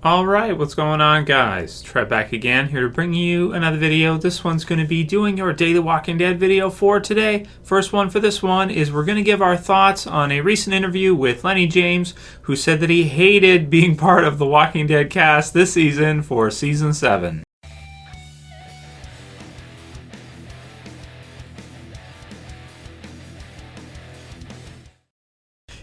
Alright, what's going on, guys? Trev back again, here to bring you another video. This one's going to be doing your Daily Walking Dead video for today. First one for this one is we're going to give our thoughts on a recent interview with Lennie James, who said that he hated being part of the Walking Dead cast this season for Season 7.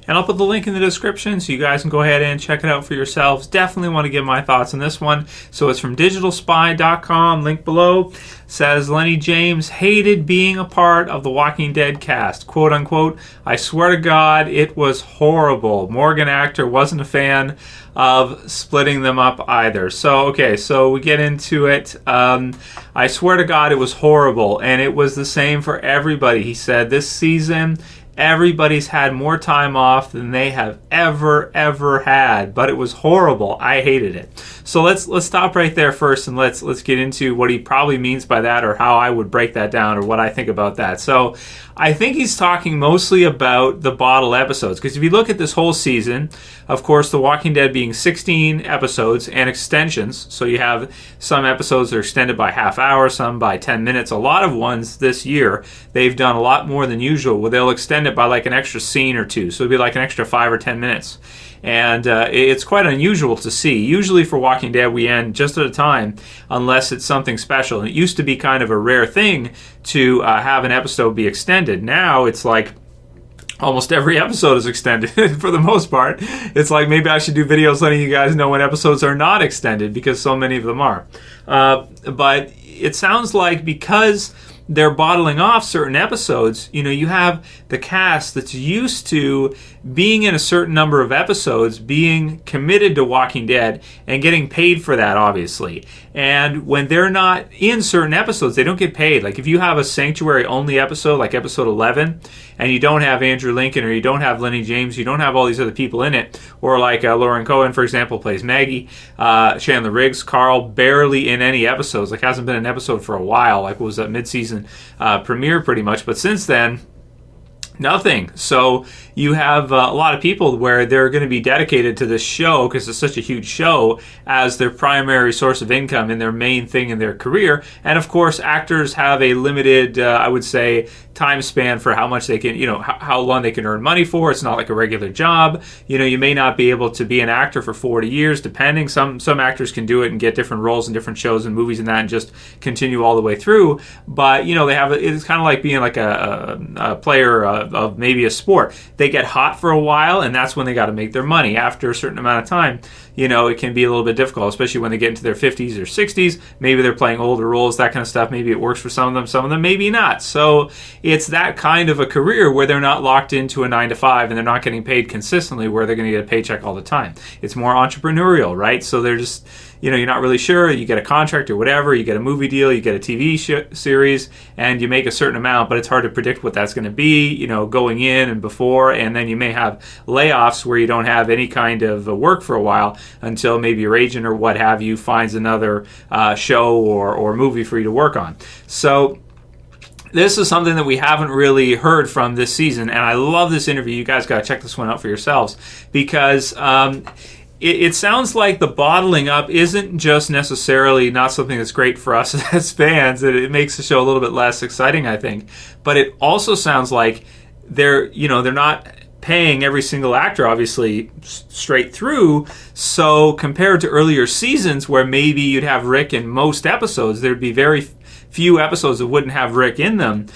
And I'll put the link in the description so you guys can go ahead and check it out for yourselves. Definitely want to give my thoughts on this one. So it's from digitalspy.com, link below. Says Lennie James hated being a part of the Walking Dead cast. Quote unquote, I swear to God, it was horrible. Morgan actor wasn't a fan of splitting them up either. So we get into it. I swear to God, it was horrible. And it was the same for everybody. He said this season, everybody's had more time off than they have ever had, but it was horrible. I hated it. So let's stop right there first, and let's get into what he probably means by that, or how I would break that down, or what I think about that. So I think he's talking mostly about the bottle episodes, because if you look at this whole season, of course, The Walking Dead being 16 episodes and extensions, so you have some episodes that are extended by half hour, some by 10 minutes. A lot of ones this year, they've done a lot more than usual, where they'll extend it by like an extra scene or two, so it'd be like an extra 5 or 10 minutes. And it's quite unusual to see. Usually for Walking Dead, we end just at a time, unless it's something special. And it used to be kind of a rare thing to have an episode be extended. Now it's like almost every episode is extended for the most part. It's like maybe I should do videos letting you guys know when episodes are not extended, because so many of them are. But it sounds like because they're bottling off certain episodes, you have the cast that's used to being in a certain number of episodes, being committed to Walking Dead, and getting paid for that, obviously. And when they're not in certain episodes, they don't get paid. Like if you have a Sanctuary-only episode, like episode 11, and you don't have Andrew Lincoln, or you don't have Lennie James, you don't have all these other people in it, or like Lauren Cohen, for example, plays Maggie, Chandler Riggs, Carl, barely in any episodes, like hasn't been an episode for a while, like was that mid-season premiere pretty much, but since then, nothing. So you have a lot of people where they're going to be dedicated to this show, because it's such a huge show, as their primary source of income and their main thing in their career. And of course, actors have a limited, I would say, time span for how much they can, how long they can earn money for. It's not like a regular job. You may not be able to be an actor for 40 years, depending. Some actors can do it and get different roles in different shows and movies and that, and just continue all the way through. But they have, it's kind of like being like a player of maybe a sport. They get hot for a while, and that's when they got to make their money. After a certain amount of time, it can be a little bit difficult, especially when they get into their 50s or 60s. Maybe they're playing older roles, that kind of stuff. Maybe it works for some of them maybe not. So it's that kind of a career where they're not locked into a 9-to-5, and they're not getting paid consistently where they're going to get a paycheck all the time. It's more entrepreneurial, right? So they're just, you're not really sure. You get a contract or whatever, you get a movie deal, you get a TV series, and you make a certain amount, but it's hard to predict what that's going to be, going in and before. And then you may have layoffs where you don't have any kind of work for a while, until maybe your agent or what have you finds another show or movie for you to work on. So this is something that we haven't really heard from this season, and I love this interview. You guys got to check this one out for yourselves, because it sounds like the bottling up isn't just necessarily not something that's great for us as fans. It makes the show a little bit less exciting, I think. But it also sounds like they're not paying every single actor, obviously, straight through. So compared to earlier seasons, where maybe you'd have Rick in most episodes, there'd be very few episodes that wouldn't have Rick in them.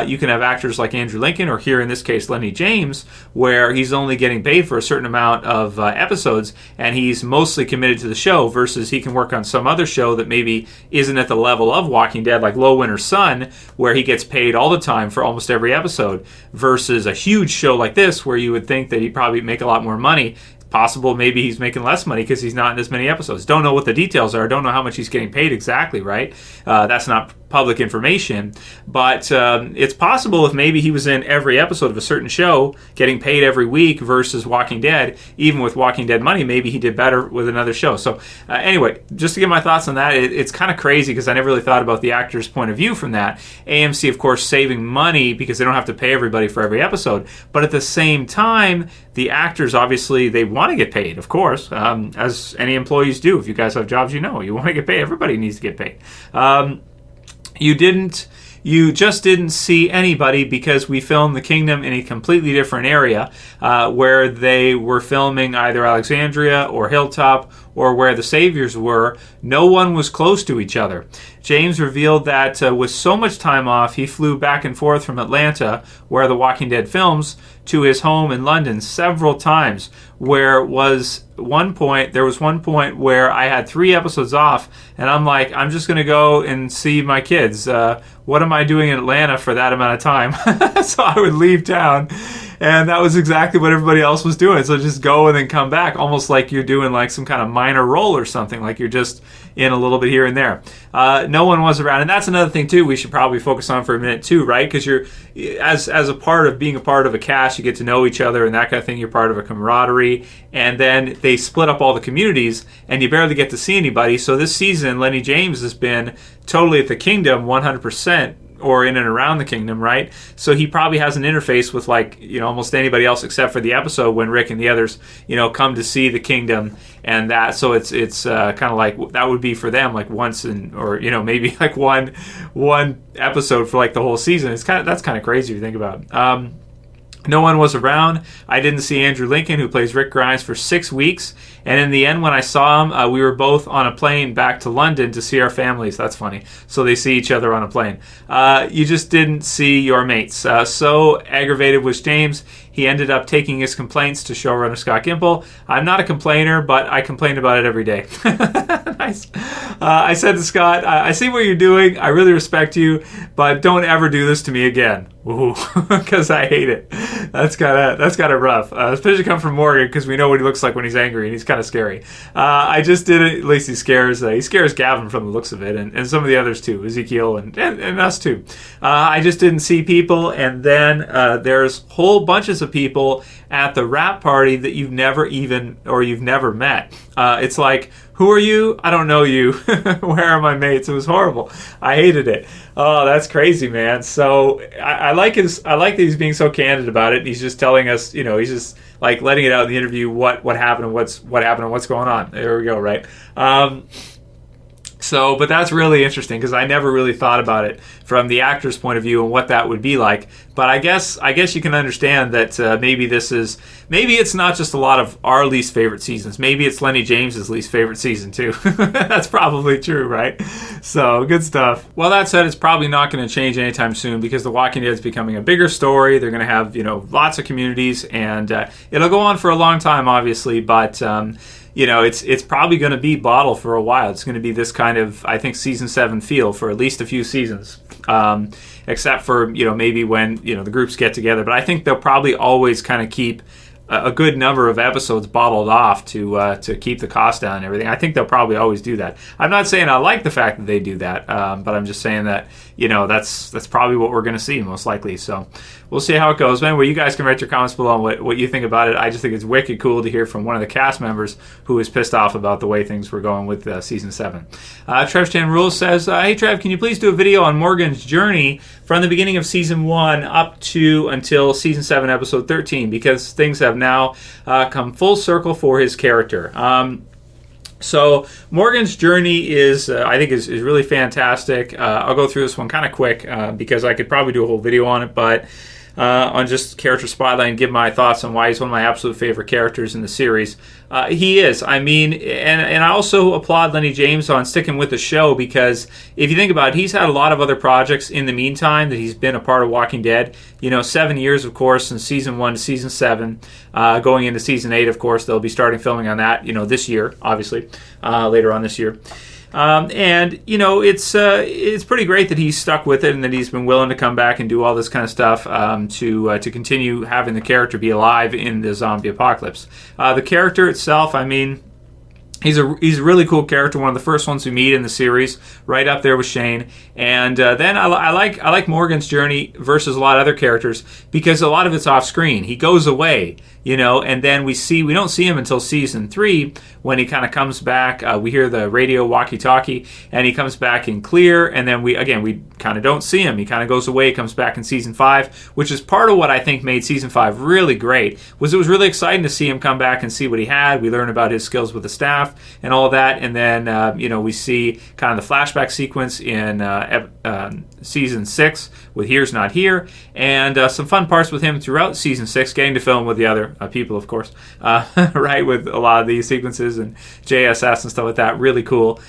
You can have actors like Andrew Lincoln, or here in this case Lennie James, where he's only getting paid for a certain amount of episodes, and he's mostly committed to the show, versus he can work on some other show that maybe isn't at the level of Walking Dead, like Low Winter Sun, where he gets paid all the time for almost every episode, versus a huge show like this, where you would think that he'd probably make a lot more money. Possible maybe he's making less money because he's not in as many episodes. Don't know what the details are. Don't know how much he's getting paid exactly, right? That's not public information, but it's possible if maybe he was in every episode of a certain show getting paid every week versus Walking Dead, even with Walking Dead money, maybe he did better with another show. So anyway, just to get my thoughts on that, it's kind of crazy because I never really thought about the actor's point of view from that. AMC, of course, saving money because they don't have to pay everybody for every episode, but at the same time, the actors, obviously, they want to get paid, of course, as any employees do. If you guys have jobs, you want to get paid. Everybody needs to get paid. You just didn't see anybody because we filmed The Kingdom in a completely different area where they were filming either Alexandria or Hilltop or where the Saviors were. No one was close to each other. James revealed that with so much time off, he flew back and forth from Atlanta, where The Walking Dead films, to his home in London several times, there was one point where I had 3 episodes off, and I'm like, I'm just going to go and see my kids. What am I doing in Atlanta for that amount of time? So I would leave town, and that was exactly what everybody else was doing. So just go and then come back, almost like you're doing like some kind of minor role or something, like you're just in a little bit here and there. No one was around, and that's another thing too we should probably focus on for a minute too, right? Because you're as a part of being a part of a cast, you get to know each other and that kind of thing. You're part of a camaraderie, and then they split up all the communities, and you barely get to see anybody. So this season, Lennie James has been totally at the Kingdom, 100%. Or in and around the Kingdom, right? So he probably has an interface with almost anybody else except for the episode when Rick and the others, come to see the Kingdom and that. So it's kind of like that would be for them like once maybe like one episode for like the whole season. That's kind of crazy if you think about it. No one was around. I didn't see Andrew Lincoln, who plays Rick Grimes, for 6 weeks. And in the end, when I saw him, we were both on a plane back to London to see our families. That's funny. So they see each other on a plane. You just didn't see your mates. So aggravated was James. He ended up taking his complaints to showrunner Scott Gimple. I'm not a complainer, but I complain about it every day. Nice. I said to Scott, I see what you're doing. I really respect you, but don't ever do this to me again. Ooh, because I hate it. That's kind of rough. Especially come from Morgan, because we know what he looks like when he's angry, and he's kind of scary. I just did it. At least he scares Gavin from the looks of it, and some of the others too, Ezekiel and us too. I just didn't see people, and then there's whole bunches of people at the wrap party that you've never met. It's like, who are you? I don't know you. Where are my mates? It was horrible. I hated it. Oh, that's crazy, man. So I like that he's being so candid about it. He's just telling us, he's just like letting it out in the interview what happened and what's going on. There we go, right? But that's really interesting because I never really thought about it from the actor's point of view and what that would be like. But I guess you can understand that maybe it's not just a lot of our least favorite seasons. Maybe it's Lennie James's least favorite season too. That's probably true, right? So good stuff. Well, that said, it's probably not going to change anytime soon because The Walking Dead is becoming a bigger story. They're going to have lots of communities, and it'll go on for a long time, obviously, but. It's probably going to be bottled for a while. It's going to be this kind of, I think, season 7 feel for at least a few seasons, except for maybe when the groups get together. But I think they'll probably always kind of keep a good number of episodes bottled off to keep the cost down and everything. I think they'll probably always do that. I'm not saying I like the fact that they do that, but I'm just saying that that's probably what we're going to see most likely. So we'll see how it goes, man. Well, you guys can write your comments below on what you think about it. I just think it's wicked cool to hear from one of the cast members who was pissed off about the way things were going with season 7. Trevschanrules says, "Hey Trev, can you please do a video on Morgan's journey from the beginning of season 1 up to until season 7, episode 13, because things have now come full circle for his character." So Morgan's journey is, I think, is really fantastic. I'll go through this one kind of quick because I could probably do a whole video on it, but on just character spotlight and give my thoughts on why he's one of my absolute favorite characters in the series. He is. I mean, and I also applaud Lennie James on sticking with the show because if you think about it, he's had a lot of other projects in the meantime that he's been a part of Walking Dead. 7 years, of course, since season 1 to season 7. Going into season 8, of course, they'll be starting filming on that, this year, obviously, later on this year. It's pretty great that he's stuck with it and that he's been willing to come back and do all this kind of stuff to continue having the character be alive in the zombie apocalypse. The character itself, I mean, He's a really cool character, one of the first ones we meet in the series, right up there with Shane. And then I like Morgan's journey versus a lot of other characters because a lot of it's off screen. He goes away, and then we don't see him until season 3 when he kind of comes back. We hear the radio walkie-talkie, and he comes back in clear, and then we kind of don't see him. He kind of goes away, comes back in season 5, which is part of what I think made season 5 really great. It was really exciting to see him come back and see what he had. We learn about his skills with the staff and all of that, and then we see kind of the flashback sequence in season 6 with Here's Not Here, and some fun parts with him throughout season 6, getting to film with the other people, of course, right, with a lot of these sequences and JSS and stuff like that. Really cool.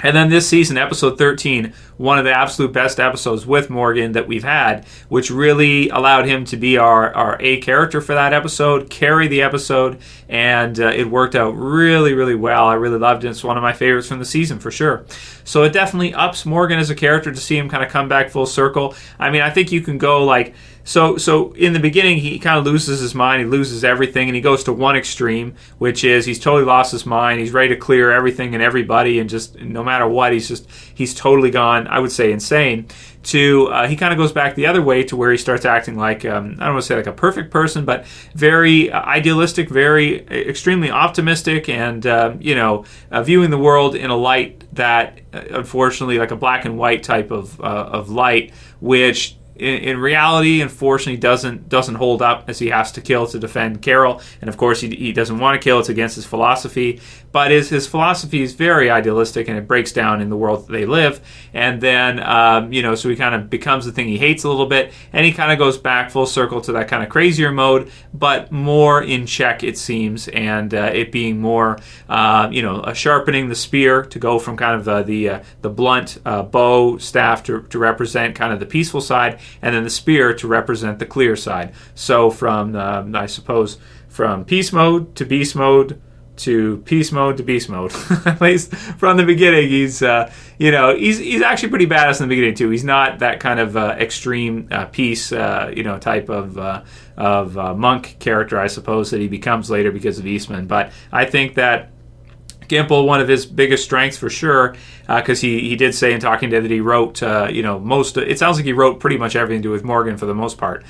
And then this season, episode 13, one of the absolute best episodes with Morgan that we've had, which really allowed him to be our A character for that episode, carry the episode, and it worked out really, really well. I really loved it. It's one of my favorites from the season for sure. So it definitely ups Morgan as a character to see him kind of come back full circle. I mean, I think you can go like... So in the beginning, he kind of loses his mind. He loses everything, and he goes to one extreme, which is he's totally lost his mind. He's ready to clear everything and everybody, and just no matter what, he's totally gone, I would say, insane. To he kind of goes back the other way to where he starts acting like, I don't want to say like a perfect person, but very idealistic, very extremely optimistic, and viewing the world in a light that, unfortunately, like a black and white type of light, which... In reality, unfortunately, doesn't hold up, as he has to kill to defend Carol, and of course he doesn't want to kill. It's against his philosophy, but his philosophy is very idealistic, and it breaks down in the world that they live. And then so he kind of becomes the thing he hates a little bit, and he kind of goes back full circle to that kind of crazier mode, but more in check, it seems, and it being more sharpening the spear to go from kind of the blunt bow staff to represent kind of the peaceful side, and then the spear to represent the clear side. So from peace mode to beast mode to peace mode to beast mode. At least from the beginning, he's actually pretty badass in the beginning too. He's not that kind of extreme peace type of monk character, I suppose, that he becomes later because of Eastman. But I think that Gimple, one of his biggest strengths for sure, because he did say in Talking Dead that he wrote, it sounds like he wrote pretty much everything to do with Morgan for the most part.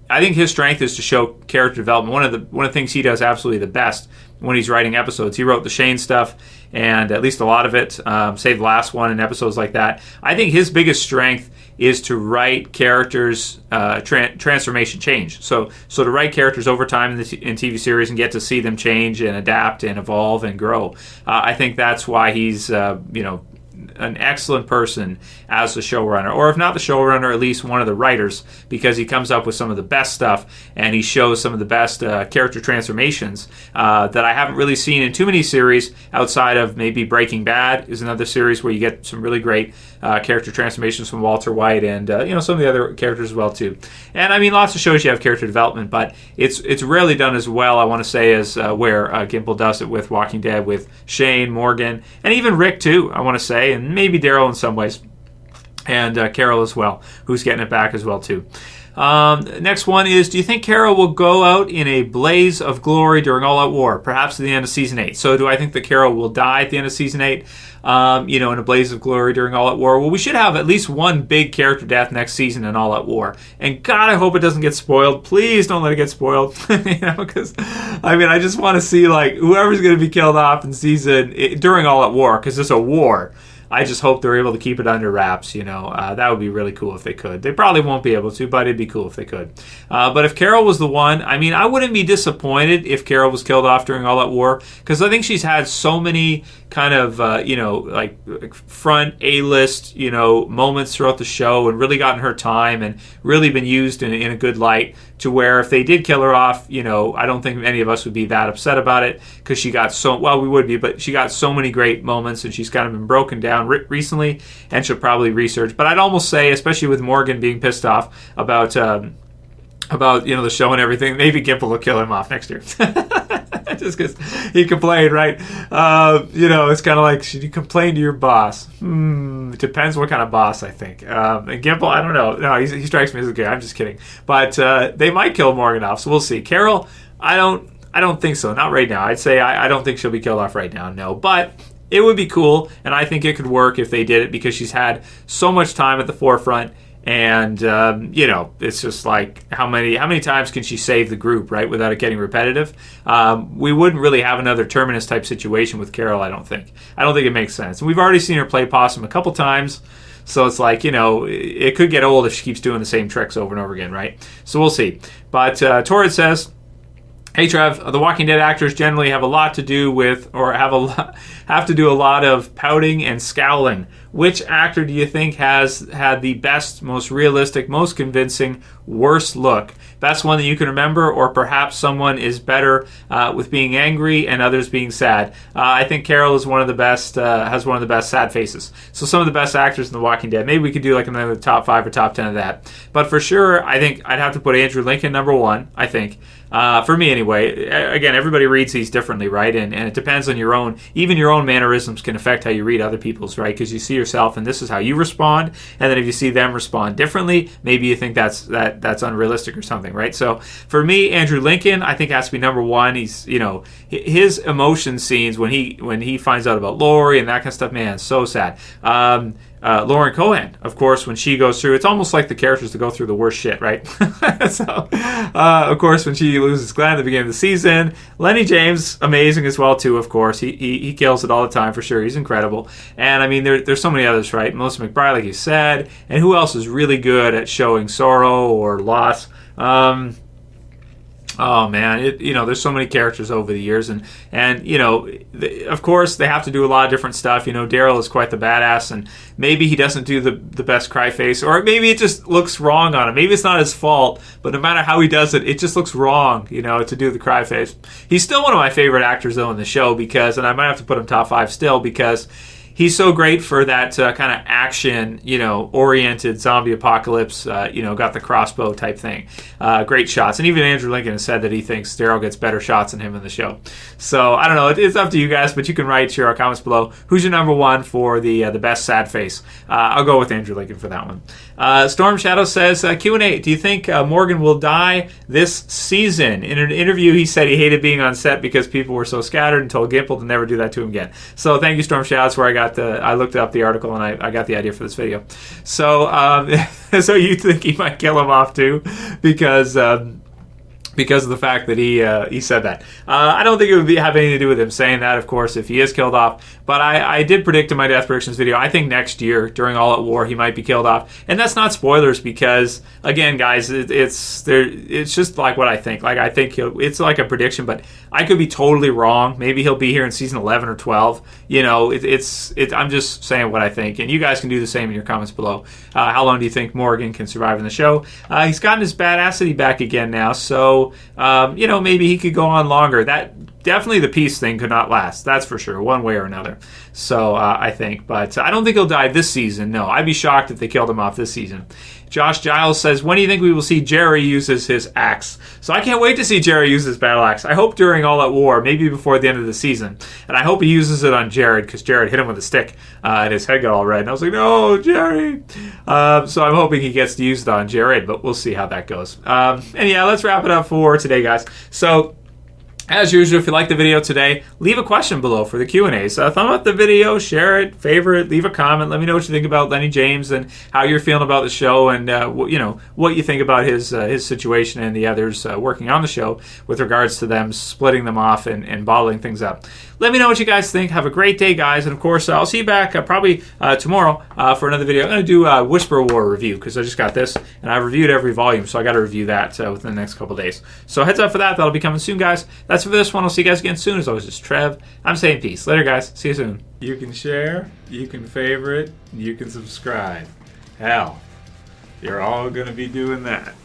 I think his strength is to show character development. One of the things he does absolutely the best when he's writing episodes. He wrote the Shane stuff, and at least a lot of it, save the last one and episodes like that. I think his biggest strength is to write characters transformation change. So to write characters over time in TV series and get to see them change and adapt and evolve and grow. I think that's why he's an excellent person as the showrunner, or if not the showrunner, at least one of the writers, because he comes up with some of the best stuff and he shows some of the best character transformations that I haven't really seen in too many series outside of maybe Breaking Bad is another series where you get some really great character transformations from Walter White and some of the other characters as well too. And I mean, lots of shows you have character development, but it's rarely done as well, I want to say, as where Gimple does it with Walking Dead, with Shane, Morgan, and even Rick too, I want to say, and maybe Daryl in some ways, and Carol as well, who's getting it back as well too. Next one is, do you think Carol will go out in a blaze of glory during All Out War, perhaps at the end of Season 8? So do I think that Carol will die at the end of Season 8, in a blaze of glory during All Out War? Well, we should have at least one big character death next season in All Out War. And God, I hope it doesn't get spoiled. Please don't let it get spoiled. Because, I just want to see, whoever's going to be killed off in during All Out War, because it's a war. I just hope they're able to keep it under wraps, that would be really cool if they could. They probably won't be able to, but it'd be cool if they could. But if Carol was the one, I wouldn't be disappointed if Carol was killed off during All That War, because I think she's had so many kind of, front A-list, moments throughout the show, and really gotten her time and really been used in a good light, to where if they did kill her off, I don't think any of us would be that upset about it, because she got we would be, but she got so many great moments, and she's kind of been broken down recently, and she'll probably research. But I'd almost say, especially with Morgan being pissed off about the show and everything, maybe Gimple will kill him off next year. Just because he complained, right? It's kind of like, should you complain to your boss? It depends what kind of boss, I think. And Gimple, I don't know. No, he strikes me as a guy. I'm just kidding. But they might kill Morgan off, so we'll see. Carol, I I don't think so. Not right now. I'd say I don't think she'll be killed off right now. No, but it would be cool, and I think it could work if they did it because she's had so much time at the forefront. And, you know, it's just like how many times can she save the group, right, without it getting repetitive? We wouldn't really have another Terminus type situation with Carol, I don't think. I don't think it makes sense. And we've already seen her play Possum a couple times, so it's like, you know, it could get old if she keeps doing the same tricks over and over again, right? So we'll see. But Torridd says, hey Trev, the Walking Dead actors generally have a lot to do with, or have to do a lot of pouting and scowling. Which actor do you think has had the best, most realistic, most convincing, worst look? Best one that you can remember, or perhaps someone is better with being angry and others being sad. I think Carol is one of the best, has one of the best sad faces. So some of the best actors in The Walking Dead. Maybe we could do like another top 5 or top 10 of that. But for sure, I think I'd have to put Andrew Lincoln number 1, I think. For me anyway. Again, everybody reads these differently, right? And it depends on your own, even your own mannerisms can affect how you read other people's, right? Because you see yourself and this is how you respond, and then if you see them respond differently, maybe you think that's unrealistic or something, right? So for me, Andrew Lincoln, I think has to be number 1. He's, you know, his emotion scenes when he finds out about Lori and that kind of stuff, man, so sad. Lauren Cohan, of course, when she goes through, it's almost like the characters that go through the worst shit, right? So, of course, when she loses Glenn at the beginning of the season. Lennie James, amazing as well, too, of course. He kills it all the time, for sure. He's incredible. And, I mean, there's so many others, right? Melissa McBride, like you said. And who else is really good at showing sorrow or loss? Oh man, you know, there's so many characters over the years, and you know, of course they have to do a lot of different stuff. You know, Daryl is quite the badass, and maybe he doesn't do the best cry face, or maybe it just looks wrong on him. Maybe it's not his fault, but no matter how he does it, it just looks wrong, you know, to do the cry face. He's still one of my favorite actors though in the show because, and I might have to put him top 5 still because he's so great for that kind of action, you know, oriented zombie apocalypse, you know, got the crossbow type thing. Great shots. And even Andrew Lincoln has said that he thinks Daryl gets better shots than him in the show. So, I don't know. It's up to you guys, but you can write your comments below. Who's your number 1 for the best sad face? I'll go with Andrew Lincoln for that one. Storm Shadow says, Q&A, do you think Morgan will die this season? In an interview, he said he hated being on set because people were so scattered and told Gimple to never do that to him again. So, thank you, Storm Shadow. That's where I looked up the article and I got the idea for this video. So, so you think he might kill him off too, because of the fact that he said that. I don't think it would have anything to do with him saying that, of course, if he is killed off. But I did predict in my Death Predictions video, I think next year, during All Out War, he might be killed off. And that's not spoilers because, again, guys, it's just like what I think. Like, I think it's like a prediction, but I could be totally wrong. Maybe he'll be here in season 11 or 12. You know, I'm just saying what I think. And you guys can do the same in your comments below. How long do you think Morgan can survive in the show? He's gotten his badassity back again now, so you know, maybe he could go on longer. That definitely the peace thing could not last. That's for sure, one way or another. So I think, but I don't think he'll die this season. No, I'd be shocked if they killed him off this season. Josh Giles says, when do you think we will see Jerry uses his axe? So I can't wait to see Jerry use his battle axe. I hope during All Out War, maybe before the end of the season. And I hope he uses it on Jared, because Jared hit him with a stick and his head got all red. And I was like, no, Jerry. So I'm hoping he gets to use it on Jared, but we'll see how that goes. And yeah, let's wrap it up for today, guys. So, as usual, if you liked the video today, leave a question below for the Q&A. So thumb up the video, share it, favorite, leave a comment. Let me know what you think about Lennie James and how you're feeling about the show, and you know, what you think about his situation and the others working on the show with regards to them splitting them off and bottling things up. Let me know what you guys think. Have a great day, guys. And of course, I'll see you back probably tomorrow for another video. I'm going to do a Whisper War review because I just got this and I've reviewed every volume, so I got to review that within the next couple days. So heads up for that. That'll be coming soon, guys. That's it for this one. I'll see you guys again soon. As always, it's Trev. I'm saying peace. Later, guys. See you soon. You can share, you can favorite, you can subscribe. Hell, you're all going to be doing that.